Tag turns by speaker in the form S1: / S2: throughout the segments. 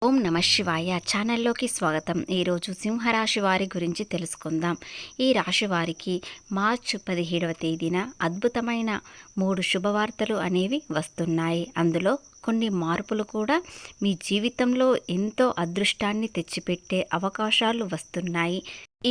S1: ఓం నమ శివాయ ఛానల్లోకి స్వాగతం. ఈరోజు సింహరాశి వారి గురించి తెలుసుకుందాం. ఈ రాశి వారికి మార్చి 17వ తేదీన అద్భుతమైన 3 శుభవార్తలు అనేవి వస్తున్నాయి. అందులో కొన్ని మార్పులు కూడా మీ జీవితంలో ఎంతో అదృష్టాన్ని తెచ్చిపెట్టే అవకాశాలు వస్తున్నాయి.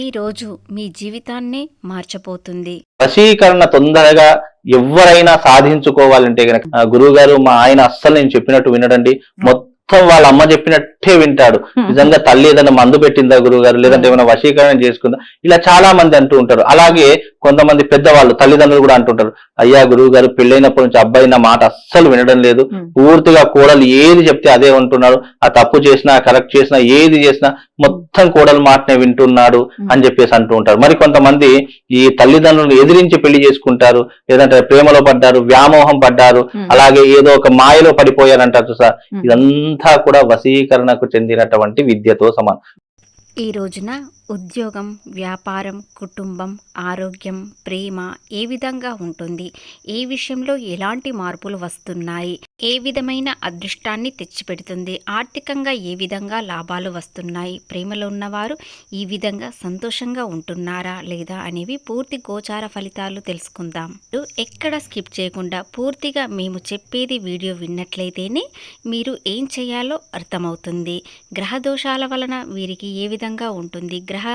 S1: ఈరోజు మీ జీవితాన్నే మార్చబోతుంది.
S2: వశీకరణ తొందరగా ఎవరైనా సాధించుకోవాలంటే గనక గురువు గారు మా ఆయన అస్సలు నేను చెప్పినట్టు వినడండి, మొత్తం వాళ్ళ అమ్మ చెప్పినట్టే వింటాడు. నిజంగా తల్లి ఏదైనా మందు పెట్టిందా గురువు గారు, లేదంటే ఏమైనా వశీకరణ చేసుకుందా, ఇలా చాలా మంది అంటూ ఉంటారు. అలాగే కొంతమంది పెద్దవాళ్ళు తల్లిదండ్రులు కూడా అంటుంటారు, అయ్యా గురువు గారు పెళ్ళైనప్పటి నుంచి అబ్బాయి నా మాట అస్సలు వినడం లేదు, పూర్తిగా కోడలు ఏది చెప్తే అదే ఉంటున్నాడు, ఆ తప్పు చేసినా కరెక్ట్ చేసినా ఏది చేసినా మొత్తం కోడలు మాటనే వింటున్నాడు అని చెప్పేసి అంటూ ఉంటారు. మరి కొంతమంది ఈ తల్లిదండ్రులను ఎదిరించి పెళ్లి చేసుకుంటారు, లేదంటే ప్రేమలో పడ్డారు, వ్యామోహం పడ్డారు, అలాగే ఏదో ఒక మాయలో పడిపోయారంటారు సార్. ఇదంతా కూడా వశీకరణకు చెందినటువంటి విద్యతో సమానం.
S1: ఈ రోజున ఉద్యోగం, వ్యాపారం, కుటుంబం, ఆరోగ్యం, ప్రేమ ఏ విధంగా ఉంటుంది, ఏ విషయంలో ఎలాంటి మార్పులు వస్తున్నాయి, ఏ విధమైన అదృష్టాన్ని తెచ్చిపెడుతుంది, ఆర్థికంగా ఏ విధంగా లాభాలు వస్తున్నాయి, ప్రేమలో ఉన్నవారు ఈ విధంగా సంతోషంగా ఉంటున్నారా లేదా అనేవి పూర్తి గోచార ఫలితాలు తెలుసుకుందాం. ఎక్కడ స్కిప్ చేయకుండా పూర్తిగా మేము చెప్పేది వీడియో విన్నట్లయితేనే మీరు ఏం చేయాలో అర్థమవుతుంది. గ్రహ దోషాల వలన వీరికి ఏ విధంగా ఉంటుంది, గ్రహ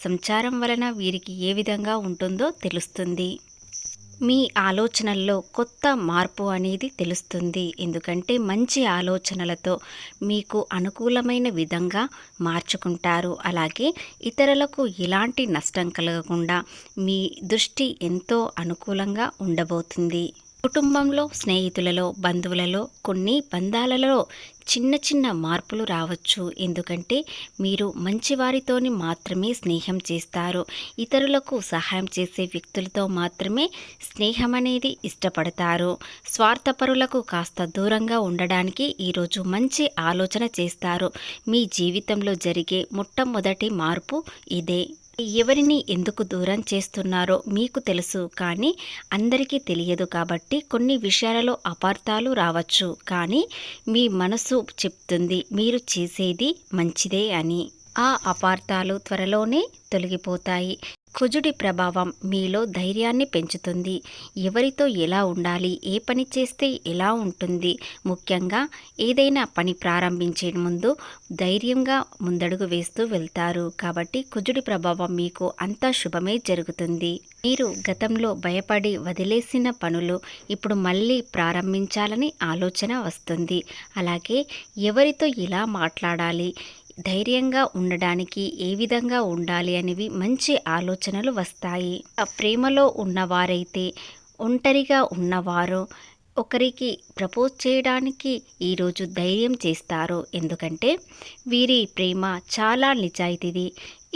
S1: సంచారం వలన వీరికి ఏ విధంగా ఉంటుందో తెలుస్తుంది. మీ ఆలోచనల్లో కొత్త మార్పు అనేది తెలుస్తుంది. ఎందుకంటే మంచి ఆలోచనలతో మీకు అనుకూలమైన విధంగా మార్చుకుంటారు. అలాగే ఇతరులకు ఎలాంటి నష్టం కలగకుండా మీ దృష్టి ఎంతో అనుకూలంగా ఉండబోతుంది. కుటుంబంలో, స్నేహితులలో, బంధువులలో, కొన్ని బంధాలలో చిన్న చిన్న మార్పులు రావచ్చు. ఎందుకంటే మీరు మంచివారితోని మాత్రమే స్నేహం చేస్తారు. ఇతరులకు సహాయం చేసే వ్యక్తులతో మాత్రమే స్నేహం అనేది ఇష్టపడతారు. స్వార్థపరులకు కాస్త దూరంగా ఉండడానికి ఈరోజు మంచి ఆలోచన చేస్తారు. మీ జీవితంలో జరిగే మొట్టమొదటి మార్పు ఇదే. ఎవరిని ఎందుకు దూరం చేస్తున్నారో మీకు తెలుసు, కానీ అందరికీ తెలియదు. కాబట్టి కొన్ని విషయాలలో అపార్థాలు రావచ్చు, కానీ మీ మనసు చెప్తుంది మీరు చేసేది మంచిదే అని. ఆ అపార్థాలు త్వరలోనే తొలగిపోతాయి. కుజుడి ప్రభావం మీలో ధైర్యాన్ని పెంచుతుంది. ఎవరితో ఎలా ఉండాలి, ఏ పని చేస్తే ఎలా ఉంటుంది, ముఖ్యంగా ఏదైనా పని ప్రారంభించే ముందు ధైర్యంగా ముందడుగు వేస్తూ వెళ్తారు. కాబట్టి కుజుడి ప్రభావం మీకు అంతా శుభమే జరుగుతుంది. మీరు గతంలో భయపడి వదిలేసిన పనులు ఇప్పుడు మళ్ళీ ప్రారంభించాలని ఆలోచన వస్తుంది. అలాగే ఎవరితో ఎలా మాట్లాడాలి, ధైర్యంగా ఉండడానికి ఏ విధంగా ఉండాలి అనేవి మంచి ఆలోచనలు వస్తాయి. ప్రేమలో ఉన్నవారైతే, ఒంటరిగా ఉన్నవారు ఒకరికి ప్రపోజ్ చేయడానికి ఈరోజు ధైర్యం చేస్తారు. ఎందుకంటే వీరి ప్రేమ చాలా నిజాయితీది.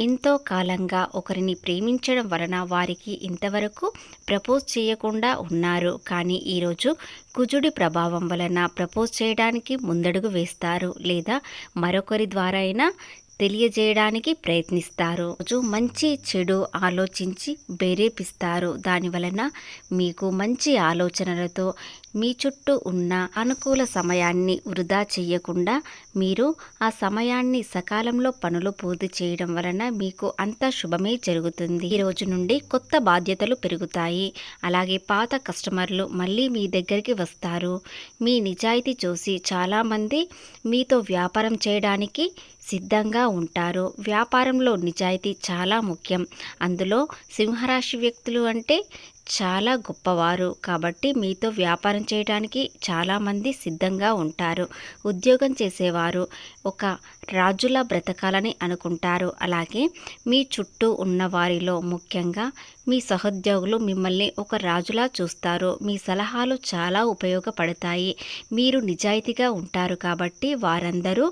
S1: ఎంతో కాలంగా ఒకరిని ప్రేమించడం వలన వారికి ఇంతవరకు ప్రపోజ్ చేయకుండా ఉన్నారు. కానీ ఈరోజు కుజుడి ప్రభావం వలన ప్రపోజ్ చేయడానికి ముందడుగు వేస్తారు, లేదా మరొకరి ద్వారా అయినా తెలియజేయడానికి ప్రయత్నిస్తారు. రోజు మంచి చెడు ఆలోచించి బేరేపిస్తారు. దాని వలన మీకు మంచి ఆలోచనలతో మీ చుట్టూ ఉన్న అనుకూల సమయాన్ని వృధా చేయకుండా మీరు ఆ సమయాన్ని సకాలంలో పనులు పూర్తి చేయడం వలన మీకు అంతా శుభమే జరుగుతుంది. ఈ రోజు నుండి కొత్త బాధ్యతలు పెరుగుతాయి. అలాగే పాత కస్టమర్లు మళ్ళీ మీ దగ్గరికి వస్తారు. మీ నిజాయితీ చూసి చాలామంది మీతో వ్యాపారం చేయడానికి సిద్ధంగా ఉంటారు. వ్యాపారంలో నిజాయితీ చాలా ముఖ్యం. అందులో సింహరాశి వ్యక్తులు అంటే చాలా గొప్పవారు. కాబట్టి మీతో వ్యాపారం చేయడానికి చాలామంది సిద్ధంగా ఉంటారు. ఉద్యోగం చేసేవారు ఒక రాజులా బ్రతకాలని అనుకుంటారు. అలాగే మీ చుట్టూ ఉన్న వారిలో ముఖ్యంగా మీ సహోద్యోగులు మిమ్మల్ని ఒక రాజులా చూస్తారు. మీ సలహాలు చాలా ఉపయోగపడతాయి. మీరు నిజాయితీగా ఉంటారు కాబట్టి వారందరూ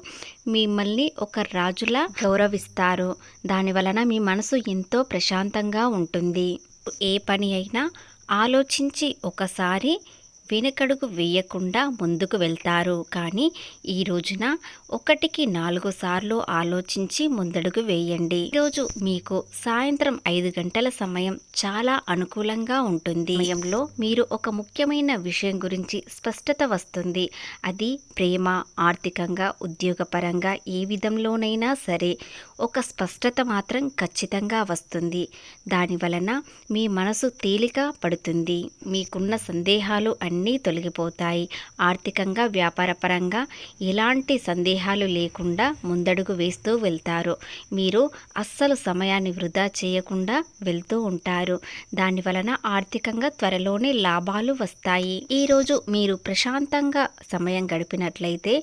S1: మిమ్మల్ని ఒక రాజులా గౌరవిస్తారు. దాని వలన మీ మనసు ఎంతో ప్రశాంతంగా ఉంటుంది. ఏ పని అయినా ఆలోచించి ఒకసారి వెనుకడుగు వేయకుండా ముందుకు వెళ్తారు. కానీ ఈ రోజున 1కి 4 సార్లు ఆలోచించి ముందడుగు వేయండి. ఈరోజు మీకు సాయంత్రం 5 గంటల సమయం చాలా అనుకూలంగా ఉంటుంది. సమయంలో మీరు ఒక ముఖ్యమైన విషయం గురించి స్పష్టత వస్తుంది. అది ప్రేమ, ఆర్థికంగా, ఉద్యోగపరంగా ఏ విధంలోనైనా సరే ఒక స్పష్టత మాత్రం ఖచ్చితంగా వస్తుంది. దాని వలన మీ మనసు తేలిక పడుతుంది. మీకున్న సందేహాలు అన్నీ తొలగిపోతాయి. ఆర్థికంగా, వ్యాపారపరంగా ఎలాంటి సందేహాలు లేకుండా ముందడుగు వేస్తూ వెళ్తారు. మీరు అస్సలు సమయాన్ని వృధా చేయకుండా వెళ్తూ ఉంటారు. దాని వలన ఆర్థికంగా త్వరలోనే లాభాలు వస్తాయి. ఈరోజు మీరు ప్రశాంతంగా సమయం గడిపినట్లయితే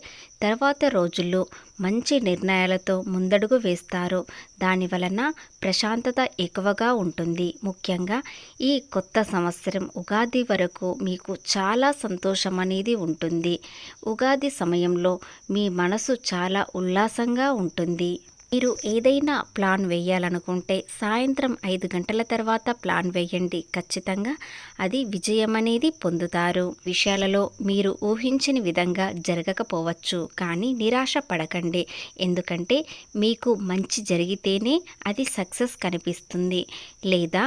S1: తర్వాత రోజుల్లో మంచి నిర్ణయాలతో ముందడుగు వేస్తారు. దాని వలన ప్రశాంతత ఎక్కువగా ఉంటుంది. ముఖ్యంగా ఈ కొత్త సంవత్సరం ఉగాది వరకు మీకు చాలా సంతోషం అనేది ఉంటుంది. ఉగాది సమయంలో మీ మనసు చాలా ఉల్లాసంగా ఉంటుంది. మీరు ఏదైనా ప్లాన్ వేయాలనుకుంటే సాయంత్రం 5 గంటల తర్వాత ప్లాన్ వేయండి. ఖచ్చితంగా అది విజయం అనేది పొందుతారు. విషయాలలో మీరు ఊహించిన విధంగా జరగకపోవచ్చు, కానీ నిరాశ పడకండి. ఎందుకంటే మీకు మంచి జరిగితేనే అది సక్సెస్ కనిపిస్తుంది. లేదా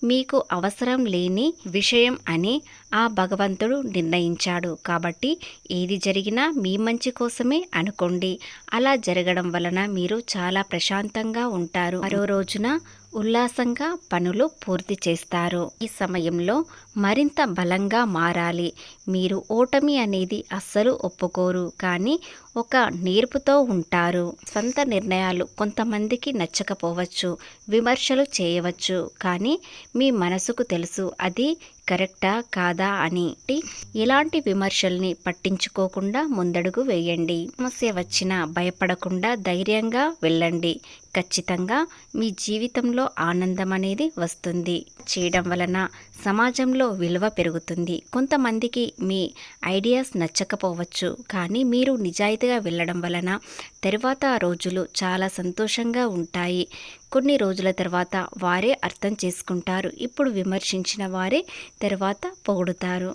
S1: మీకు అవసరం లేని విషయం అని ఆ భగవంతుడు నిర్ణయించాడు. కాబట్టి ఏది జరిగినా మీ మంచి కోసమే అనుకోండి. అలా జరగడం వలన మీరు చాలా ప్రశాంతంగా ఉంటారు. మరో రోజున ఉల్లాసంగా పనులు పూర్తి చేస్తారు. ఈ సమయంలో మరింత బలంగా మారాలి. మీరు ఓటమి అనేది అస్సలు ఒప్పుకోరు, కానీ ఒక నేర్పుతో ఉంటారు. స్వంత నిర్ణయాలు కొంతమందికి నచ్చకపోవచ్చు, విమర్శలు చేయవచ్చు, కానీ మీ మనసుకు తెలుసు అది కరెక్టా కాదా అని. ఎలాంటి విమర్శల్ని పట్టించుకోకుండా ముందడుగు వేయండి. సమస్య వచ్చినా భయపడకుండా ధైర్యంగా వెళ్ళండి. ఖచ్చితంగా మీ జీవితంలో ఆనందం అనేది వస్తుంది. చేయడం వలన సమాజంలో విలువ పెరుగుతుంది. కొంతమందికి మీ ఐడియాస్ నచ్చకపోవచ్చు, కానీ మీరు నిజాయితీగా వెళ్ళడం వలన తర్వాత రోజులు చాలా సంతోషంగా ఉంటాయి. కొన్ని రోజుల తర్వాత వారే అర్థం చేసుకుంటారు. ఇప్పుడు విమర్శించిన వారే తర్వాత పొగుడుతారు.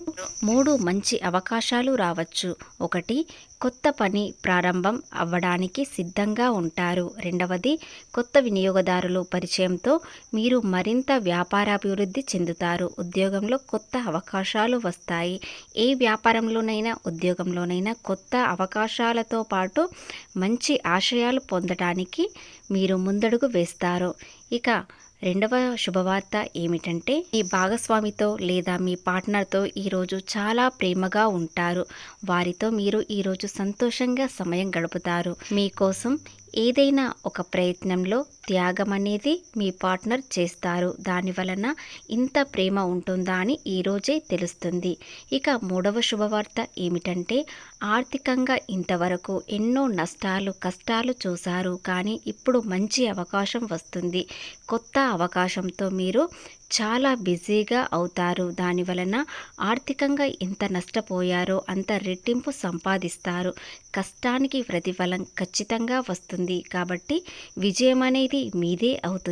S1: 3 మంచి అవకాశాలు రావచ్చు. 1, కొత్త పని ప్రారంభం అవ్వడానికి సిద్ధంగా ఉంటారు. 2వది, కొత్త వినియోగదారులు పరిచయంతో మీరు మరింత వ్యాపారాభివృద్ధి చెందుతారు. ఉద్యోగంలో కొత్త అవకాశాలు వస్తాయి. ఏ వ్యాపారంలోనైనా, ఉద్యోగంలోనైనా కొత్త అవకాశాలతో పాటు మంచి ఆశయాలు పొందడానికి మీరు ముందడుగు వేస్తారు. ఇక 2వ శుభవార్త ఏమిటంటే, మీ భాగస్వామితో లేదా మీ పార్ట్నర్తో ఈరోజు చాలా ప్రేమగా ఉంటారు. వారితో మీరు ఈరోజు సంతోషంగా సమయం గడుపుతారు. మీకోసం ఏదైనా ఒక ప్రయత్నంలో త్యాగం అనేది మీ పార్ట్నర్ చేస్తారు. దాని వలన ఇంత ప్రేమ ఉంటుందా అని ఈరోజే తెలుస్తుంది. ఇక 3వ శుభవార్త ఏమిటంటే, ఆర్థికంగా ఇంతవరకు ఎన్నో నష్టాలు, కష్టాలు చూశారు, కానీ ఇప్పుడు మంచి అవకాశం వస్తుంది. కొత్త అవకాశంతో మీరు చాలా బిజీగా అవుతారు. దాని వలన ఆర్థికంగా ఎంత నష్టపోయారో అంత రెట్టింపు సంపాదిస్తారు. కష్టానికి ప్రతిఫలం ఖచ్చితంగా వస్తుంది. కాబట్టి విజయం అనేది మీదే అవుతుంది.